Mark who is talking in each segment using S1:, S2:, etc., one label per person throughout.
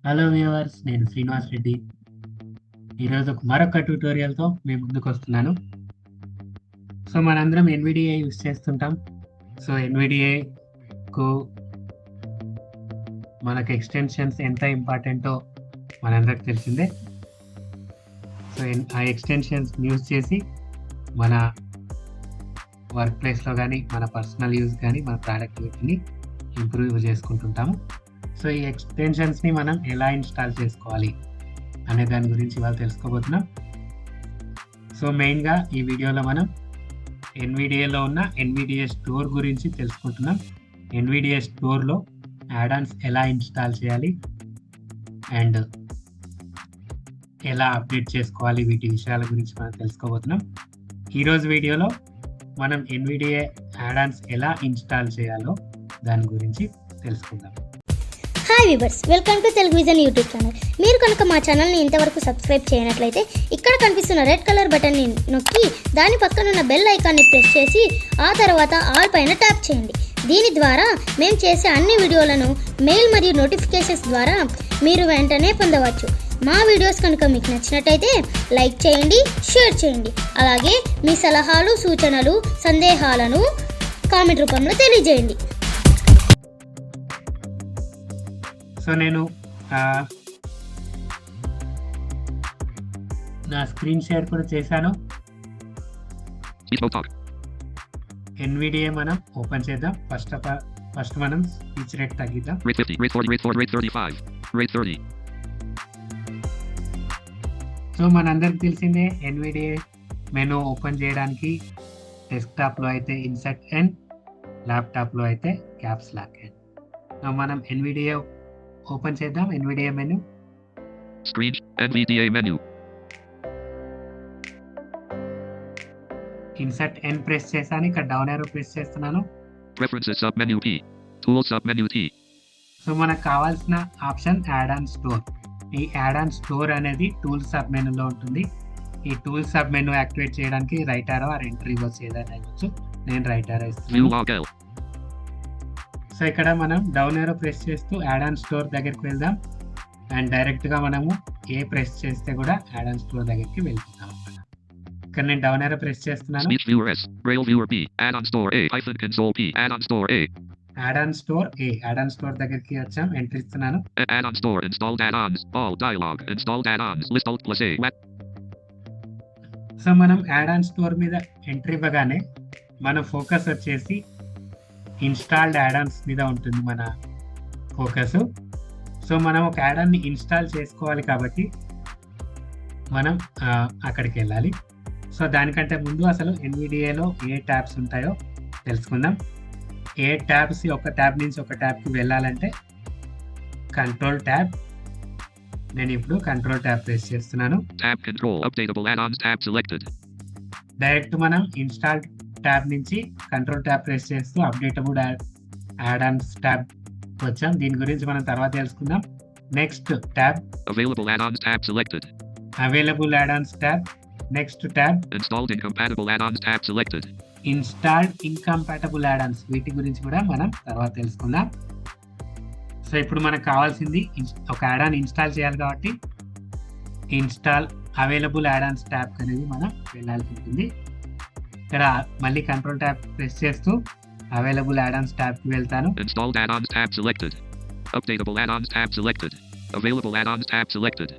S1: Hello viewers, నేను శ్రీనివాస్ రెడ్డి. ఈరోజు మరొక ట్యూటోరియల్తో మీ ముందుకు వస్తున్నాను. సో మనందరం ఎన్విడిఏ యూస్ చేస్తుంటాం. సో ఎన్విడిఏకు మనకు ఎక్స్టెన్షన్స్ ఎంత ఇంపార్టెంటో మనందరికి తెలిసిందే. సో ఆ ఎక్స్టెన్షన్స్ యూజ్ చేసి మన వర్క్ ప్లేస్లో కానీ మన పర్సనల్ యూజ్ కానీ మన ప్రొడక్టివిటీని ఇంప్రూవ్ చేసుకుంటుంటాము. సో ఈ ఎక్స్టెన్షన్స్ని మనం ఎలా ఇన్స్టాల్ చేసుకోవాలి అనే దాని గురించి ఇవాళ తెలుసుకోబోతున్నాం. సో మెయిన్గా ఈ వీడియోలో మనం ఎన్విడిఏలో ఉన్న ఎన్విడిఏ స్టోర్ గురించి తెలుసుకుంటున్నాం. ఎన్విడిఏ స్టోర్లో యాడాన్స్ ఎలా ఇన్స్టాల్ చేయాలి అండ్ ఎలా అప్డేట్ చేసుకోవాలి, వీటి విషయాల గురించి మనం తెలుసుకోబోతున్నాం. ఈరోజు వీడియోలో మనం ఎన్విడిఏ యాడాన్స్ ఎలా ఇన్స్టాల్ చేయాలో దాని గురించి తెలుసుకుందాం.
S2: Hi viewers, welcome to Telugu vision YouTube channel. మీరు కనుక మా ఛానల్ని ఇంతవరకు సబ్స్క్రైబ్ చేయనట్లయితే ఇక్కడ కనిపిస్తున్న రెడ్ కలర్ బటన్ని నొక్కి దాని పక్కనున్న బెల్ ఐకాన్ని ప్రెస్ చేసి ఆ తర్వాత ఆల్ పైన ట్యాప్ చేయండి. దీని ద్వారా మేము చేసే అన్ని వీడియోలను మెయిల్ మరియు నోటిఫికేషన్స్ ద్వారా మీరు వెంటనే పొందవచ్చు. మా వీడియోస్ కనుక మీకు నచ్చినట్టయితే లైక్ చేయండి, షేర్ చేయండి. అలాగే మీ సలహాలు, సూచనలు, సందేహాలను కామెంట్ రూపంలో తెలియజేయండి.
S1: సో నేను నా స్క్రీన్ షేర్ కూడా చేశాను. ఎన్విడిఏ మనం ఓపెన్ చేద్దాం. ఫస్ట్ మనం స్పీచ్ రేట్ తగ్గిద్దాం. సో మనందరికి తెలిసిందే, ఎన్విడిఏ మెనూ ఓపెన్ చేయడానికి డెస్క్టాప్లో అయితే ఇన్సర్ట్ ఎన్, ల్యాప్టాప్లో అయితే క్యాప్స్ లాక్ ఎన్. సో మనం ఎన్విడిఏ ఓపెన్ చేద్దాం. NVDA menu,
S3: screen NVDA menu,
S1: insert N press చేశాను. ఇక్కడ డౌన్ యారో ప్రెస్ చేస్తున్నాను.
S3: Preferences sub menu P, tools sub menu T.
S1: సో మనకు కావాల్సిన ఆప్షన్ యాడ్ ఆన్ స్టోర్. ఈ యాడ్ ఆన్ స్టోర్ అనేది టూల్స్ సబ్ మెనూలో ఉంటుంది. ఈ టూల్స్ సబ్ మెనూ యాక్టివేట్ చేయడానికి right arrow or enter reverse ఏదైనా ఇవ్వచ్చు. నేను రైట్ ఆరో ఇస్తున్నాను. సో ఇక్కడ మనం డౌన్ యారో ప్రెస్ చేస్తూ యాడ్ ఆన్ స్టోర్ దగ్గరికి వెళ్దాం. అండ్ డైరెక్ట్గా మనము ఏ ప్రెస్ చేస్తే కూడా యాడ్ ఆన్ స్టోర్ దగ్గరికి వెళ్తున్నాం అన్నమాట. ఇక్కడ నేను డౌన్ యారో ప్రెస్ చేస్తున్నాను.
S3: Speech viewer S, Braille viewer B, add on store A, hyphen console P, add on store A.
S1: Add on store A, add on store దగ్గరికి వచ్చాం. ఎంటర్ ఇస్తున్నాను.
S3: Add on store, installed add-ons, all dialog, installed add-ons, list alt plus A.
S1: So మనం add on store మీద entry ఇవ్వగానే మన focus వచ్చేసి installed add ons మీద ఉంటుంది మన ఫోకస్. సో మనం ఒక యాడాన్ని ఇన్స్టాల్ చేసుకోవాలి కాబట్టి మనం అక్కడికి వెళ్ళాలి. సో దానికంటే ముందు అసలు ఎన్విడిఏలో ఏ ట్యాబ్స్ ఉంటాయో తెలుసుకుందాం. ఏ ట్యాబ్స్, ఒక ట్యాబ్ నుంచి ఒక ట్యాబ్కి వెళ్ళాలంటే కంట్రోల్ ట్యాబ్. నేను ఇప్పుడు కంట్రోల్ ట్యాబ్ ప్రెస్ చేస్తున్నాను.
S3: Tab control, updatable add-ons tab selected.
S1: Direct మనం ఇన్స్టాల్ ట్యాబ్ నుంచి కంట్రోల్ ట్యాబ్ ప్రెస్ చేస్తూ అప్డేటబుల్ యాడ్-ఆన్స్ ట్యాబ్ వచ్చాం. దీని గురించి మనం తర్వాత తెలుసుకుందాం. Next tab,
S3: Available add-ons tab selected.
S1: Available add-Ann's tab. Next tab,
S3: Installed incompatible add-ons tab selected.
S1: Installed incompatible add-Ann's. వీటి గురించి కూడా మనం తర్వాత తెలుసుకుందాం. సో ఇప్పుడు మనకు కావాల్సింది ఒక యాడ్-ఆన్ ఇన్స్టాల్ చేయాలి కాబట్టి ఇన్స్టాల్ అవైలబుల్ యాడ్-ఆన్స్ ట్యాబ్ అనేది మనం వెళ్ళాల్సి ఉంటుంది. ఇక్కడ మళ్ళీ కంట్రోల్ ట్యాబ్ ప్రెస్ చేస్తూ అవైలబుల్ యాడ్-ఆన్స్ ట్యాబ్కి వెళ్తాను.
S3: Installed add-ons tab selected. Updatable add-ons tab selected. Available add-ons tab selected.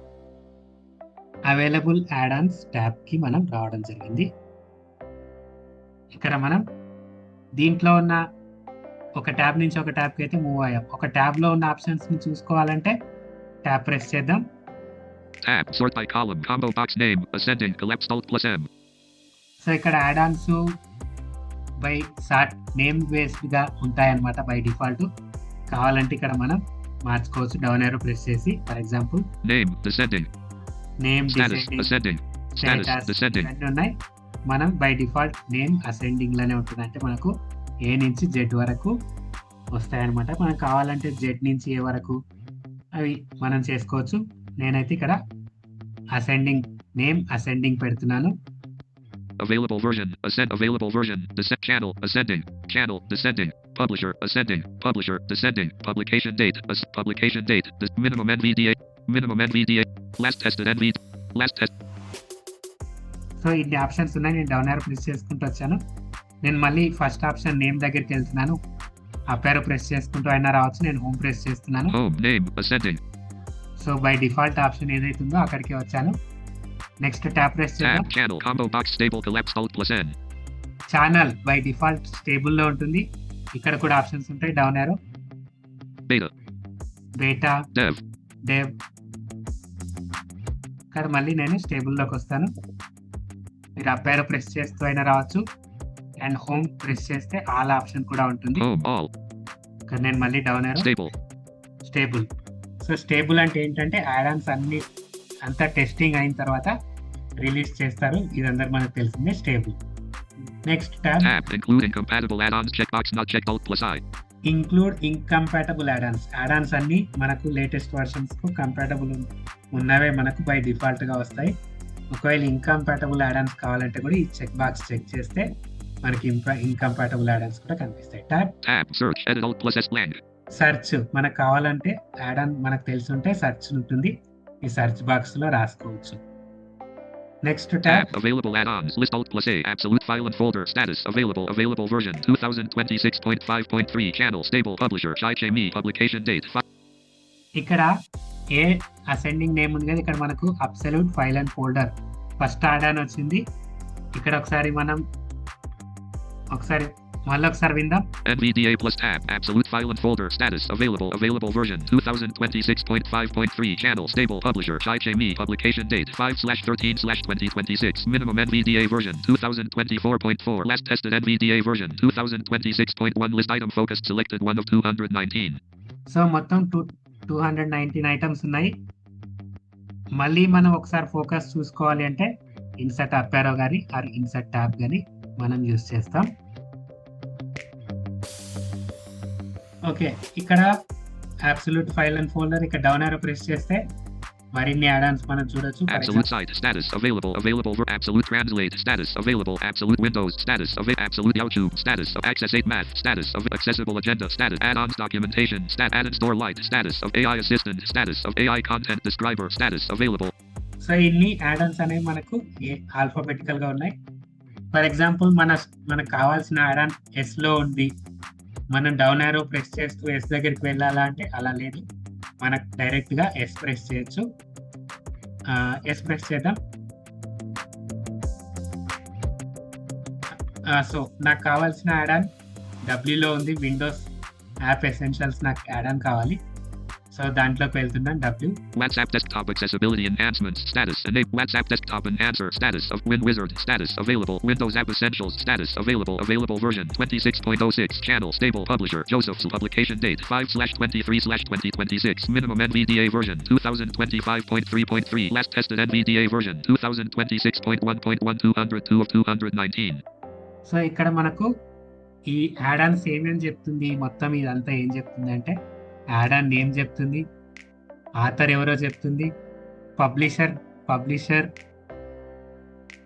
S1: Available add-ons ట్యాబ్కి మనం రావడం జరిగింది. ఇక్కడ మనం దీంట్లో ఉన్న ఒక ట్యాబ్ నుంచి ఒక ట్యాబ్కి అయితే మూవ్ అయ్యాం. ఒక ట్యాబ్లో ఉన్న ఆప్షన్స్ని చూసుకోవాలంటే ట్యాబ్ ప్రెస్ చేద్దాం.
S3: Tab, sort by column, combo box name, ascending, collapsed alt plus M.
S1: So ఇక్కడ యాడ్-ఆన్స్ బై సార్ట్ నేమ్ బేస్డ్గా ఉంటాయన్నమాట బై డిఫాల్ట్. కావాలంటే ఇక్కడ మనం మార్చుకోవచ్చు. డౌన్ యారో ప్రెస్ చేసి, for example
S3: Name, descending.
S1: Name
S3: Status, ascending. Status, descending.
S1: ఉన్నాయి. మనం by default name ascending లోనే ఉంటుంది. అంటే మనకు ఏ నుంచి జెడ్ వరకు వస్తాయన్నమాట. మనకు కావాలంటే జెడ్ నుంచి ఏ వరకు అవి మనం చేసుకోవచ్చు. నేనైతే ఇక్కడ అసెండింగ్, నేమ్ అసెండింగ్ పెడుతున్నాను.
S3: Available version. Ascend. Available version. Descent. Channel. Ascending. Channel. Descending. Publisher. Ascending. Publisher. Descending. Publication date. Publication date. The minimum NVDA. Minimum NVDA. Last tested NVDA. Last test.
S1: So ఇన్ని options ఉన్నాయి. నేను down arrow press చేసుకుంటూ వచ్చాను. నేను మళ్ళీ first option name దగ్గరికి వెళ్తున్నాను. Up arrow press చేసుకుంటూ అయినా రావచ్చు. నేను హోమ్ ప్రెస్ చేస్తున్నాను.
S3: Home. Name. Ascending.
S1: So by default option ఏదైతుందో అక్కడికి వచ్చాను. నెక్స్ట్ ట్యాప్ ప్రెస్ చేద్దాం.
S3: Tab. Channel. Combo box. Stable. Collapse. Alt plus N.
S1: Channel by default stable లో ఉంటుంది. ఇక్కడ కూడా ఆప్షన్స్ ఉంటాయి. Down arrow,
S3: Beta.
S1: బేటా,
S3: Dev.
S1: డెవ్. ఇక్కడ మళ్ళీ నేను స్టేబుల్ లోకి వస్తాను. మీరు అప్ యారో ప్రెస్ చేస్తూ అయినా రావచ్చు. అండ్ హోమ్ ప్రెస్ చేస్తే ఆల్ ఆప్షన్ కూడా ఉంటుంది.
S3: Home. All.
S1: ఇక్కడ నేను మళ్ళీ down arrow,
S3: Stable.
S1: Stable. So stable అంటే ఏంటంటే యాడాన్స్ అన్ని అంతా టెస్టింగ్ అయిన తర్వాత రిలీజ్ చేస్తారు. ఇదందరూ మనకు తెలిసిందే. Stable. Next tab
S3: Tab. Include incompatible add-ons. Checkbox not checked. Alt plus I.
S1: Include incompatible add-ons. Add-ons అన్ని మనకు లేటెస్ట్ వర్షన్స్ కు కంపాటబుల్ ఉన్నవే మనకు బై డిఫాల్ట్ గా వస్తాయి. ఒకవేళ ఇంకంపాటబుల్ యాడాన్స్ కావాలంటే కూడా ఈ చెక్ బాక్స్ చెక్ చేస్తే మనకి ఇంకంపాటబుల్ యాడాన్స్ కూడా కనిపిస్తాయి. Tab
S3: Tab. Search. Edit. Alt plus S. Blank.
S1: Search. మనకు కావాలంటే యాడాన్ మనకు తెలిసి ఉంటే సెర్చ్ ఉంటుంది. ఈ సెర్చ్ బాక్స్ లో రాసుకోవచ్చు. Next tab
S3: Tab. Available add-ons. List. Alt plus A. Absolute file and folder. Status. Available. Available version. 2026.5.3. Channel. Stable. Publisher. Chai Me. Publication date.
S1: ఇక్కడ ఏ అసెండింగ్ నేమ్ ఉంది కదా, ఇక్కడ మనకు absolute file and folder first add-on వచ్చింది. ఇక్కడ ఒకసారి మళ్ళీ ఒకసారి విందాం.
S3: NVDA plus tab. Absolute file and folder. Status. Available. Available version. 2026.5.3. Channel. Stable. Publisher. Chai Me. Publication date. 5/13/2026. Minimum NVDA version. 2024.4. Last tested NVDA version. 2026.1. List item focused. Selected 1 of 219.
S1: So మొత్తం 219 items ఉన్నాయి. మళ్ళీ మనం ఒకసారి focus చూసుకోవాలి అంటే insert up arrow కానీ are insert tab కానీ మనం యూస్ చేస్తాం. ఓకే, ఇక్కడ అబ్సల్యూట్ ఫైల్ అండ్ ఫోల్డర్, ఇక్కడ డౌన్ యారో ప్రెస్ చేస్తే మరిన్ని యాడాన్స్ మనం చూడొచ్చు.
S3: Absolute site. Status. Available. Available. Absolute translate. Status. Available. Absolute Windows. Status. Absolute YouTube. Status. Access 8 Math. Status. Accessible Agenda. Status. Add-ons documentation. Add-in store light. Status. Of AI Assistant. Status. Of AI Content Describer. Status. Available.
S1: So ఇన్ని add ons అనేవి మనకు alphabetical గా ఉన్నాయి. For example మనకు కావాల్సిన add-on yes లో ఉంది. మనం డౌన్ యారో ప్రెస్ చేస్తూ ఎస్ దగ్గరికి వెళ్ళాలా అంటే అలా లేదు. మనకు డైరెక్ట్ గా ఎస్ ప్రెస్ చేయొచ్చు. ఎస్ ప్రెస్ చేద్దాం. సో నాకు కావాల్సిన యాడాన్ డబ్ల్యూలో ఉంది. విండోస్ యాప్ ఎసెన్షియల్స్ నాకు యాడాన్ కావాలి. సో దాంట్లోకి వెళ్తున్నాను. W.
S3: WhatsApp desktop accessibility enhancements. Status. Enable WhatsApp desktop enhancer. Status. Of WinWizard. Status. Available. Windows App Essentials. Status. Available. Available version. 26.06. Channel. Stable. Publisher. Joseph's. Publication date. 5/23/2026. Minimum NVDA version. 2025.3.3. Last tested NVDA version. 2026.1.1. 202 of 219.
S1: So ఇక్కడ మనకు ఈ add ons ఏమేమి చెప్తుంది, మొత్తం ఇదంతా ఏం చెప్తుంది అంటే యాడాన్ నేమ్ చెప్తుంది, ఆథర్ ఎవరో చెప్తుంది,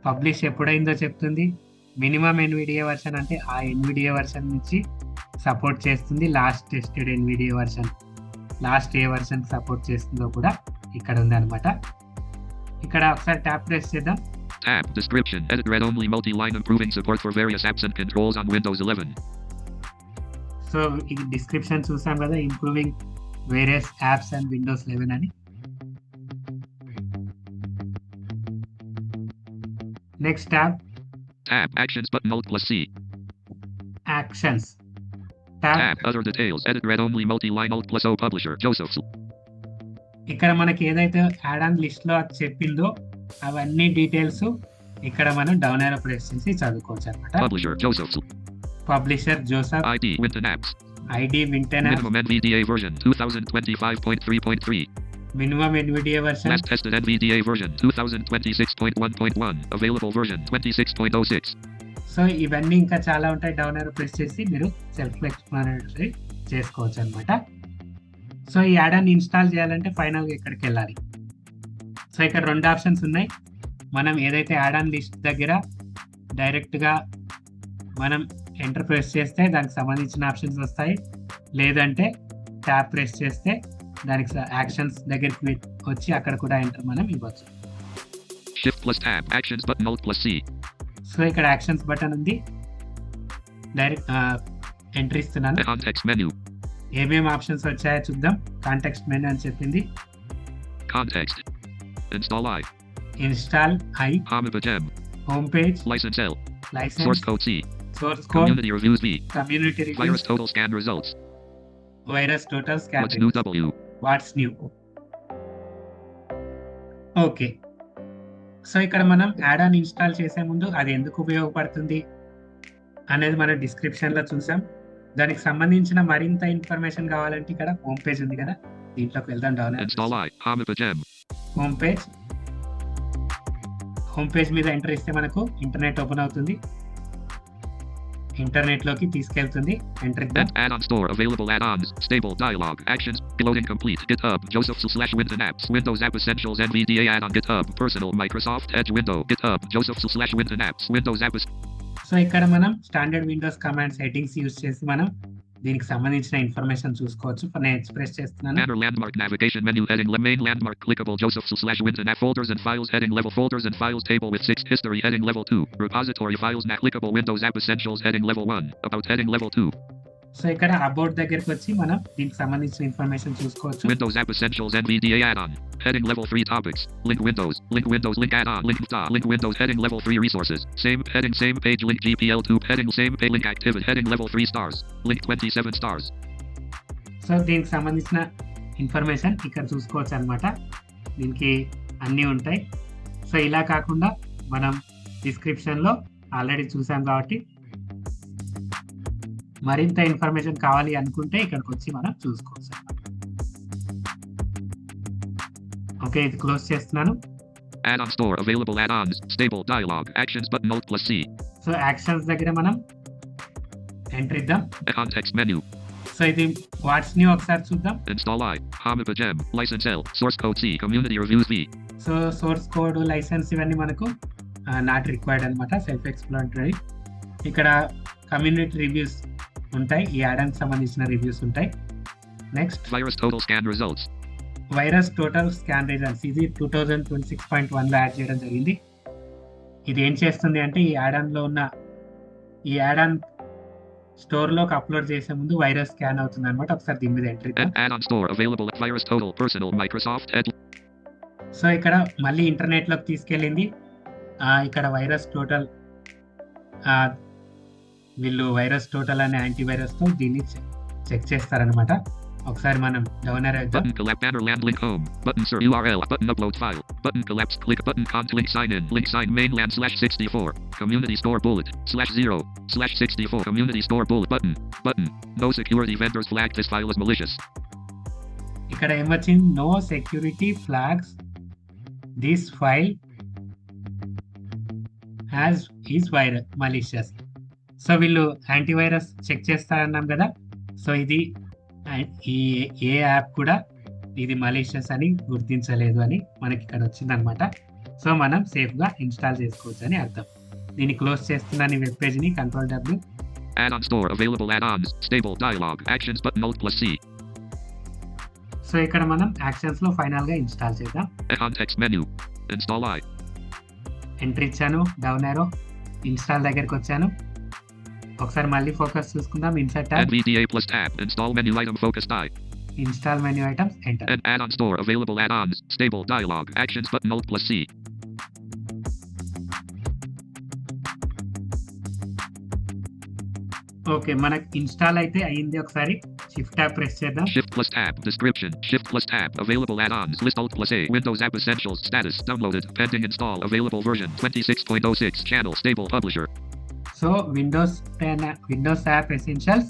S1: పబ్లిష్ ఎప్పుడైందో చెప్తుంది, మినిమం ఎన్విడిఏ వర్షన్ అంటే ఆ ఎన్విడిఏ వర్షన్ నుంచి సపోర్ట్ చేస్తుంది, last tested NVDA version last ఏ వర్షన్ సపోర్ట్ చేస్తుందో కూడా ఇక్కడ ఉంది అనమాట. ఇక్కడ ఒకసారి ట్యాప్ ప్రెస్ చేద్దాం.
S3: Tab. Description. Edit read only multi-line improving support for various apps and controls on Windows 11.
S1: So ఈ డిస్క్రిప్షన్ చూసాం కదా, improving various apps and Windows 11 అని. Next tab.
S3: Actions button Alt plus C.
S1: Actions. Tab.
S3: Other details. Edit read only multi-line Alt plus O. Publisher. Joseph's.
S1: ఇక్కడ మనకి ఏదైతే add on list లో చెప్పిందో అవన్నీ డీటెయిల్స్ ఇక్కడ మనం డౌన్ యారో ప్రెస్ చేసి చదువుకోవచ్చు అనమాట.
S3: Publisher. Joseph's.
S1: Publisher Joseph.
S3: ID. Winton Apps.
S1: ID Winton Apps.
S3: Minimum NVDA version. 2025.3.3.
S1: Minimum NVDA version.
S3: Last tested NVDA version. 2026.1.1. Available version. 26.06.
S1: So ఇవన్నీ ఇంకా చాలా ఉంటాయి. డౌన్ యారో ప్రెస్ చేసి మీరు సెల్ఫ్ ఎక్స్ప్లెనేటరీ చేసుకోవచ్చు అనమాట. సో ఈ యాడ్ ఆన్ ఇన్స్టాల్ చేయాలంటే ఫైనల్గా ఇక్కడికి వెళ్ళాలి. సో ఇక్కడ రెండు ఆప్షన్స్ ఉన్నాయి. మనం ఏదైతే యాడ్ ఆన్ లిస్ట్ దగ్గర డైరెక్ట్గా మనం ఎంటర్ ప్రెస్ చేస్తే దానికి సంబంధించిన ఆప్షన్స్ వస్తాయి, లేదంటే ట్యాబ్ ప్రెస్ చేస్తే దానికి యాక్షన్స్ దగ్గరికి వచ్చి అక్కడ కూడా ఎంటర్ మనం ఇవ్వచ్చు.
S3: Shift plus tab. Actions button Alt plus C.
S1: So ఇక్కడ యాక్షన్స్ బటన్ ఉంది, డైరెక్ట్ ఎంటర్ ఇస్తున్నాను.
S3: Context menu.
S1: ఏమేమి ఆప్షన్స్ వచ్చాయో చూద్దాం. కాంటెక్స్ట్ మెనూ అని చెప్పింది.
S3: Context. Install I.
S1: Install I,
S3: Hamid Gem.
S1: Home page,
S3: License L.
S1: Licence,
S3: Source code C.
S1: Source code,
S3: Community reviews V.
S1: Community
S3: Virus
S1: reviews,
S3: total scan results.
S1: Virus total scan,
S3: What's new W.
S1: What's new. Okay, so ఇక్కడ మనం add on install చేసే ముందు అది ఎందుకు ఉపయోగపడుతుంది అనేది మనం డిస్క్రిప్షన్లో చూసాం. దానికి సంబంధించిన మరింత ఇన్ఫర్మేషన్ కావాలంటే ఇక్కడ హోమ్ పేజ్ ఉంది కదా, దీంట్లోకి వెళ్దాం.
S3: Install I. Hamid Gem.
S1: Home page మీద ఎంటర్ ఇస్తే మనకు ఇంటర్నెట్ ఓపెన్ అవుతుంది, ఇంటర్నెట్ లోకి తీసుకెళ్తుంది. ఎంటర్ ఇద్దాం.
S3: Add-on store available add-ons. Stable dialog. Actions. Loading complete. GitHub. Joseph/Windows apps. Windows App Essentials NVDA add-on. GitHub. Personal Microsoft Edge window. GitHub. Joseph/Windows apps. Windows App.
S1: So ఇక్కడ మనం standard Windows command settings use చేసి మనం దీనికి సంబంధించిన information చూసుకోవచ్చు. నేను express చేస్తున్నాను.
S3: Banner landmark navigation menu heading main landmark clickable Joseph/Windows app folders and files heading level folders and files table with 6 history heading level 2 repository files not clickable Windows App Essentials heading level 1 about heading level 2.
S1: So ఇక్కడ about దగ్గరికి వచ్చి మనం దీనికి సంబంధించిన information చూసుకోవచ్చు.
S3: Windows App Essentials NVDA add-on heading level 3 topics link Windows link add-on link Windows heading level 3 resources same heading same page link GPL2 heading same page link activity heading level 3 stars link 27 stars.
S1: So దీనికి సంబంధించిన information ఇక్కడ చూసుకోవచ్చు అన్నమాట. దీనికి అన్నీ ఉంటాయి. So ఇలా కాకుండా మనం డిస్క్రిప్షన్లో ఆల్రెడీ చూసాం కాబట్టి మరింత ఇన్ఫర్మేషన్ కావాలి అనుకుంటే ఇక్కడికి వచ్చి మనం చూసుకోవచ్చు. ఓకే, ఇది క్లోజ్ చేస్తున్నాను.
S3: Add-on store available add-ons stable dialog actions button Alt plus C.
S1: So actions దగ్గర మనం ఎంటర్ ఇద్దాం.
S3: Context menu.
S1: సో ఇది వాట్స్ న్యూ ఒకసారి చూద్దాం.
S3: Install I. Hamid Gem. License L. Source code C. Community reviews V.
S1: So source code, licence ఇవన్నీ మనకు not required అనమాట, self explanatory. ఇక్కడ కమ్యూనిటీ రివ్యూస్ ఉంటాయి, ఈ యాడ్-ఆన్ సంబంధించిన రివ్యూస్ ఉంటాయి. Next
S3: Virus total scan results.
S1: Virus total scan results, ఇది 2026.1లో యాడ్ చేయడం జరిగింది. ఇది ఏం చేస్తుంది అంటే ఈ యాడ్-ఆన్ స్టోర్లోకి అప్లోడ్ చేసే ముందు వైరస్ స్కాన్ అవుతుంది అనమాట. ఒకసారి దీని మీద entry.
S3: Add-on store available at Virus total personal Microsoft Edge.
S1: So ఇక్కడ మళ్ళీ ఇంటర్నెట్లోకి తీసుకెళ్ళింది. ఇక్కడ వైరస్ టోటల్, వీళ్ళు వైరస్ టోటల్ అనే యాంటీవైరస్తో దీన్ని చెక్ చేస్తారనమాట. ఒకసారి మనం డౌన్ arrow ఇద్దాం.
S3: Button collapse banner land link home button sir URL button upload file button collapse click button cont link sign in link sign mainland /64 community store bullet /0/64 community store bullet button no security vendors flagged this file as malicious.
S1: ఇక్కడ ఏమొచ్చింది? No security flags this file as is malicious. So వీళ్ళు antivirus check చేస్తారన్నాం కదా. So ఇది ఏ app కూడా ఇది malicious అని గుర్తించలేదు అని మనకి ఇక్కడ వచ్చిందనమాట. సో మనం సేఫ్గా ఇన్స్టాల్ చేసుకోవచ్చు అని అర్థం. దీన్ని క్లోజ్ చేస్తున్నాను ఈ web పేజ్ని. Ctrl+W.
S3: Add-on store available add-ons stable dialog actions button Alt plus C.
S1: So ఇక్కడ మనం యాక్షన్స్లో ఫైనల్గా ఇన్స్టాల్ చేద్దాం.
S3: Context menu. Install I.
S1: Entry ఇచ్చాను, డౌన్ arrow, ఇన్స్టాల్ దగ్గరికి వచ్చాను. ఒకసారి మళ్ళీ ఫోకస్ చూసుకుందాం. Insert tab,
S3: NVDA plus tab install menu item focused I.
S1: Install menu items, enter.
S3: Add-on store available add-ons stable dialog actions button Alt plus C.
S1: Okay, మనకి install అయితే అయ్యింది. ఒకసారి shift tab press చేద్దాం.
S3: Shift plus tab description shift plus tab available add-ons list Alt plus A Windows App Essentials status downloaded pending install available version 26.06 channel stable publisher.
S1: So Windows app essentials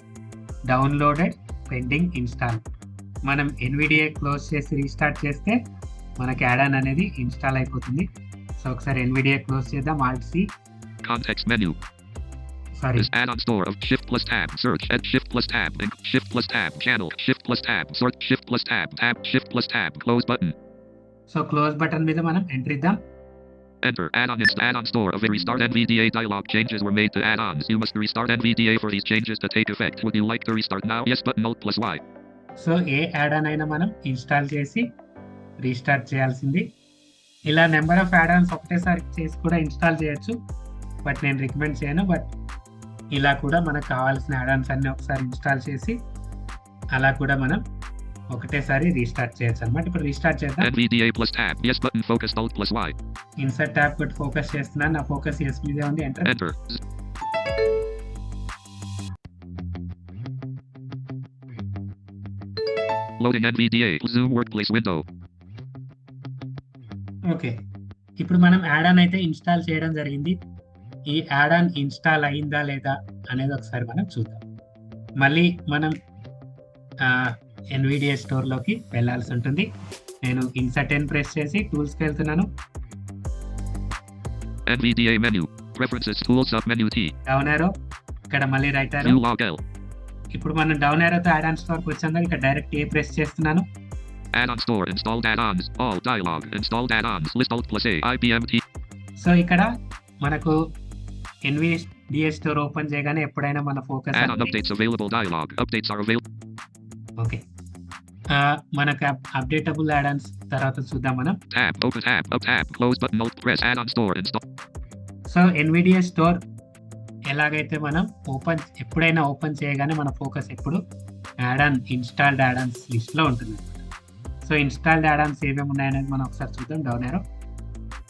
S1: downloaded pending install. మనం NVDA close చేసి restart చేస్తే మనకి add-on అనేది install అయిపోతుంది. So ఒకసారి NVDA close చేద్దాం. Alt+C.
S3: Context menu.
S1: Sorry,
S3: This add-on store of shift plus tab search at shift plus tab link shift plus tab channel shift plus tab sort shift plus tab shift plus tab close button.
S1: So close button మీద మనం enter ఇద్దాం.
S3: Enter. Add-on store. A restart NVDA dialog. Changes were made to add-ons. You must restart NVDA for these changes to take effect. Would you like to restart now? Yes button Alt plus Y.
S1: So A add on అయినా మనం install చేసి restart చేయాల్సింది. ఇలా number of add Ann's ఒకటేసారి చేసి కూడా install చేయొచ్చు, but నేను రికమెండ్ చేయను. బట్ ఇలా కూడా మనకు కావాల్సిన యాడ్ ఆన్స్ అన్ని ఒకసారి ఇన్స్టాల్ చేసి అలా కూడా మనం ఒకటేసారి రీస్టార్ట్ చేయొచ్చు అనమాట. ఇప్పుడు రీస్టార్ట్ చేద్దాం.
S3: NVDA plus tab. Yes button focus Alt plus Y.
S1: Insert tab పెట్టి ఫోకస్ చేస్తున్నాను. నా ఫోకస్ ఎస్ మీదే ఉంది. Enter.
S3: Enter. Loading NVDA. Zoom workplace window.
S1: Okay, ఇప్పుడు మనం యాడ్ ఆన్ అయితే ఇన్స్టాల్ చేయడం జరిగింది. ఈ యాడ్ ఆన్ ఇన్స్టాల్ అయిందా లేదా అనేది ఒకసారి మనం చూద్దాం. మళ్ళీ మనం NVDA స్టోర్లోకి వెళ్ళాల్సి ఉంటుంది. నేను ఇన్సర్ట్ అని ప్రెస్ చేసి టూల్స్కి వెళ్తున్నాను.
S3: NVDA menu. Preferences tools up menu T.
S1: Down arrow, ఇక్కడ మళ్ళీ right arrow.
S3: View log L.
S1: ఇప్పుడు మనం డౌన్ యారోతో యాడ్ ఆన్ స్టోర్కి వచ్చాం కదా, ఇక్కడ డైరెక్ట్ ఏ ప్రెస్ చేస్తున్నాను.
S3: Add-on store. Installed add-ons. All dialog. Installed add-ons. List Alt plus A. IBMT.
S1: So ఇక్కడ మనకు NVDA స్టోర్ ఓపెన్ చేయగానే ఎప్పుడైనా మన focus
S3: Add-on updates available dialog. Updates are available.
S1: Okay, మనకు అప్డేటబుల్ యాడ్ ఆన్స్ తర్వాత చూద్దాం మనం.
S3: Tab. Open tab. Up tab. Close button Alt press. Add-on store. Install.
S1: So NVDA store ఎలాగైతే మనం ఎప్పుడైనా ఓపెన్ చేయగానే మన ఫోకస్ ఎప్పుడు add on installed add Ann's లిస్ట్లో ఉంటుంది. సో ఇన్స్టాల్డ్ యాడ్ ఆన్స్ ఏమేమి ఉన్నాయనేది మనం ఒకసారి చూద్దాం. డౌన్ యారో,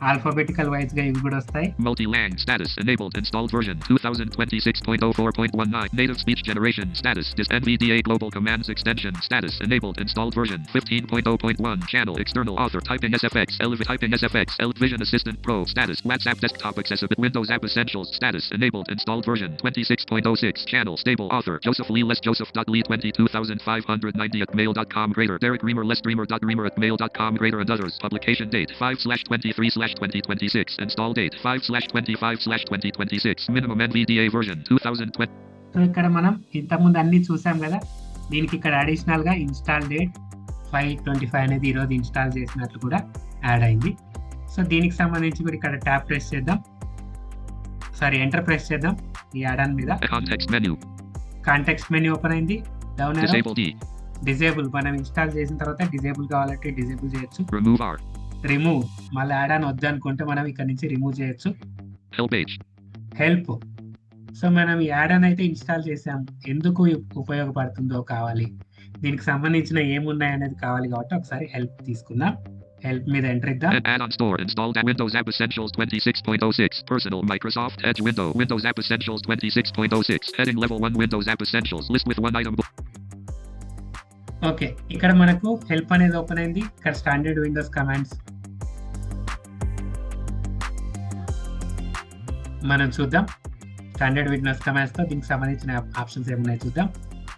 S1: ఆల్ఫాబెటికల్ వైజ్ గా ఇవి కూడా వస్తాయి.
S3: Multi-lang status enabled. Installed version 2026.04.19. Native speech generation status. This NVDA global commands extension status enabled. Installed version 15.0.1. Channel external author typing SFX. Typing SFX. Vision Assistant Pro status. WhatsApp desktop accessibility. Windows App Essentials status enabled. Installed version 26.06. Channel stable author Joseph Lee Less Joseph.Lee 22590 at mail.com. Greater Derek Reamer Less Dreamer.Reamer at mail.com. Greater and others. Publication date 5/23/2026. Install date 5/25/2026. Minimum NVDA version 2020.
S1: So ఇక్కడ మనం ఇంతకుముందు అన్ని చూసాం కదా, దీనికి ఇక్కడ additional గా install date 5/25 అనేది ఈరోజు ఇన్స్టాల్ చేసినట్లు కూడా యాడ్ అయింది. సో దీనికి సంబంధించి కూడా ఇక్కడ ట్యాప్ ప్రెస్ చేద్దాం, ఎంటర్ ప్రెస్ చేద్దాం ఈ యాడ్ ఆన్ మీద.
S3: Context menu.
S1: Context menu open అయింది. Down arrow,
S3: Disable D.
S1: Disable, మనం ఇన్స్టాల్ చేసిన తర్వాత డిజేబుల్ కావాలంటే డిజేబుల్ చేయొచ్చు.
S3: Remove R.
S1: రిమూవ్, మళ్ళీ యాడ్ ఆన్ వద్దు అనుకుంటే మనం ఇక్కడ నుంచి రిమూవ్ చేయొచ్చు.
S3: Help H.
S1: హెల్ప్, సో మనం ఈ యాడ్ ఆన్ అయితే ఇన్స్టాల్ చేసాం, ఎందుకు ఉపయోగపడుతుందో కావాలి, దీనికి సంబంధించిన ఏమున్నాయి అనేది కావాలి కాబట్టి ఒకసారి హెల్ప్ తీసుకుందాం. హెల్ప్ మీద ఎంటర్ ఇద్దాం.
S3: Add-on store. Installed Windows App Essentials 26.06. Personal Microsoft Edge window. Windows App Essentials 26.06. Heading level 1 Windows App Essentials. List with one item.
S1: Okay, ఇక్కడ మనకు హెల్ప్ అనేది ఓపెన్ అయింది. ఇక్కడ స్టాండర్డ్ విండోస్ కమాండ్స్ మనం చూద్దాం. స్టాండర్డ్ విండోస్ కమాండ్స్ తో దీనికి సంబంధించిన ఆప్షన్స్ ఏమున్నాయి చూద్దాం.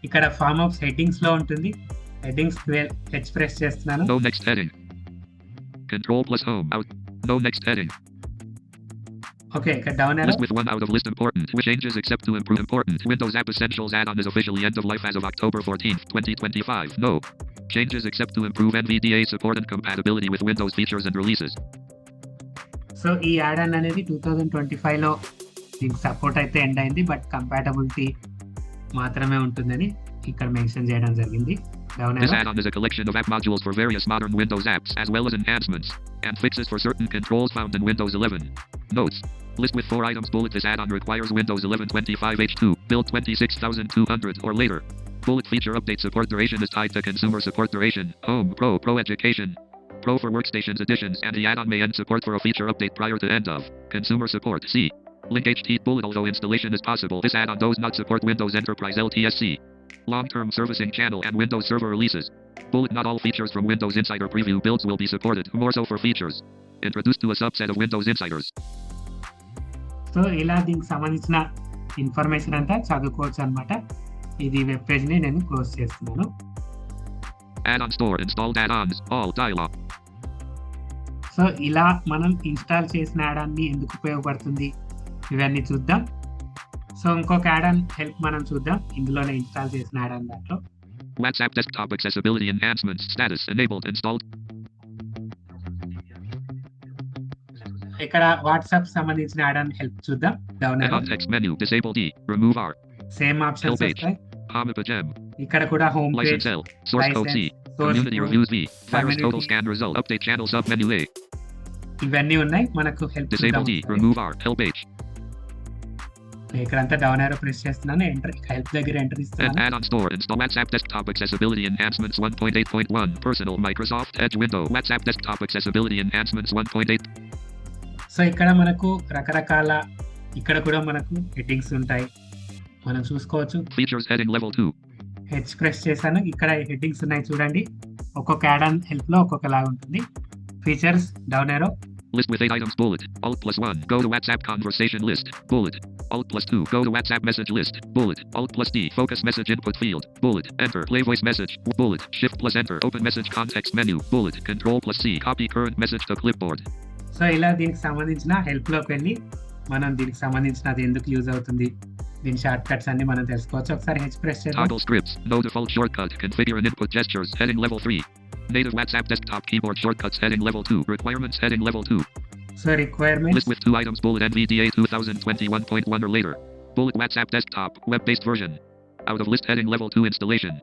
S1: ఇక్కడ ఫార్మ్ ఆఫ్ హెడ్డింగ్స్ లో ఉంటుంది. హెడ్డింగ్స్ హెచ్ ప్రెస్ చేస్తున్నాను.
S3: No next heading. Control plus home out. No next heading.
S1: Okay, ఇక్కడ down arrow.
S3: List with one out of list important. Which changes except to improve important. Windows App Essentials add-on is officially end of life as of October 14th, 2025. No. Changes except to improve NVDA support and compatibility with Windows features and releases.
S1: So ఈ add on అనేది 2025 లో దీనికి support అయితే end అయింది, but compatibility మాత్రమే ఉంటుందని ఇక్కడ mention చేయడం జరిగింది.
S3: This add-on is a collection of app modules for various modern Windows apps, as well as enhancements and fixes for certain controls found in Windows 11. Notes. List with 4 items. Bullet. This add-on requires Windows 11 25H2, build 26200 or later. Bullet feature update support duration is tied to consumer support duration. Home, Pro Education, Pro for Workstations editions, and the add-on may end support for a feature update prior to end of consumer support. See link HT. Bullet. Although installation is possible, this add-on does not support Windows Enterprise LTSC, long-term servicing channel, and Windows Server releases. Bullet. Not all features from Windows Insider Preview builds will be supported, more so for features introduced to a subset of Windows Insiders.
S1: So ఇలా దీనికి సంబంధించిన information అంతా చదువుకోవచ్చు అనమాట. ఇది web page ని నేను close చేస్తున్నాను.
S3: Add-on store. Installed add-ons. All dialog.
S1: So ఇలా మనం ఇన్స్టాల్ చేసిన యాడ్ ఆన్ ని ఎందుకు ఉపయోగపడుతుంది ఇవన్నీ చూద్దాం. సో ఇంకొక యాడ్ ఆన్ హెల్ప్ మనం చూద్దాం. ఇందులోనే ఇన్స్టాల్ చేసిన యాడ్ ఆన్ దాంట్లో
S3: WhatsApp desktop accessibility enhancements status enabled. Installed.
S1: ఇక్కడ వాట్సాప్ సంబంధించిన యాడ్ ఆన్ హెల్ప్ చూద్దాం. Down
S3: Add-on text menu. Disable D. Remove R.
S1: Same options
S3: Help page.
S1: వస్తాయి.
S3: Hamipa Gem.
S1: ఇక్కడ కూడా home page,
S3: License L. Source code C. Community reviews V. Virus total scan result. Update channel sub menu A.
S1: ఇవన్నీ ఉన్నాయి. మనకు help
S3: Disable D. Remove R. Help page.
S1: ఇక్కడంతా down arrow press చేస్తున్నాను. Enter help దగ్గర enter
S3: And
S1: ఇస్తున్నాను.
S3: add-on store. Install WhatsApp desktop accessibility enhancements 1.8.1. Personal Microsoft Edge window. WhatsApp desktop accessibility enhancements 1.8.
S1: So ఇక్కడ మనకు రకరకాల ఇక్కడ కూడా మనకు హెడ్డింగ్స్ ఉంటాయి. మనం చూసుకోవచ్చు.
S3: Features heading level 2.
S1: H press చేశాను. ఇక్కడ హెడ్డింగ్స్ ఉన్నాయి చూడండి. ఒక్కొక్క యాడ్ ఆన్ హెల్ప్ లో ఒక్కొక్కలాగా ఉంటుంది. Features down arrow,
S3: List with 8 items. Bullet. Alt+1. Go to WhatsApp conversation list. Bullet. Alt+2. Go to WhatsApp message list. Bullet. Alt+D. Focus message input field. Bullet. Enter. Play voice message. Bullet. Shift+Enter. Open message context menu. Bullet. Control+C. Copy current message to clipboard.
S1: So ఇలా దీనికి సంబంధించిన help లోకి వెళ్ళి మనం దీనికి సంబంధించిన అది ఎందుకు యూజ్ అవుతుంది, దీని షార్ట్ కట్స్ అన్ని మనం తెలుసుకోవచ్చు. ఒకసారి హెచ్ ప్రెస్ చేద్దాం.
S3: Toggle scripts. No default shortcut. Configure and input gestures. Heading level 3. Native WhatsApp desktop keyboard shortcuts. Heading level 2. Requirements. Heading level 2.
S1: So requirements,
S3: List with 2 items. Bullet NVDA 2021.1 or later. Bullet WhatsApp desktop. Web-based version. Out of list. Heading level 2 installation.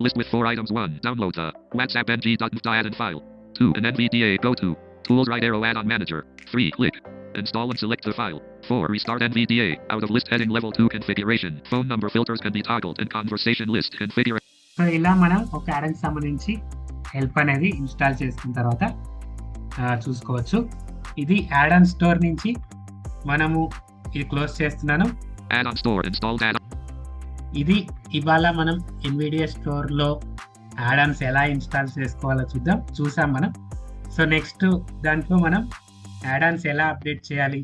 S3: List with 4 items. 1. Download the WhatsApp ng.md add-in file. 2. An NVDA go to. Tools right arrow add-on manager. 3. Click. Install and select the file. 4. Restart NVDA. Out of list. Heading level 2 configuration. Phone number filters can be toggled and conversation list configure.
S1: So ఇలా మనం ఒక add కి సంబంధించి help అనేది install చేసుకున్న తర్వాత చూసుకోవచ్చు. ఇది యాడ్ ఆన్ స్టోర్ నుంచి మనము ఇది క్లోజ్ చేస్తున్నాను.
S3: Add-on store installed add-on.
S1: ఇది ఇవాళ మనం NVIDIA స్టోర్ లో యాడ్ ఆన్స్ ఎలా ఇన్స్టాల్ చేసుకోవాలో చూసాం మనం. సో నెక్స్ట్ దాంట్లో మనం యాడ్ ఆన్స్ ఎలా అప్డేట్ చేయాలి,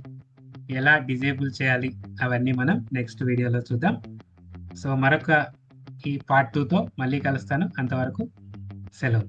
S1: ఎలా డిజేబుల్ చేయాలి అవన్నీ మనం నెక్స్ట్ వీడియోలో చూద్దాం. సో మరొక ఈ పార్ట్ 2తో మళ్ళీ కలుస్తాను. అంతవరకు సెలవు.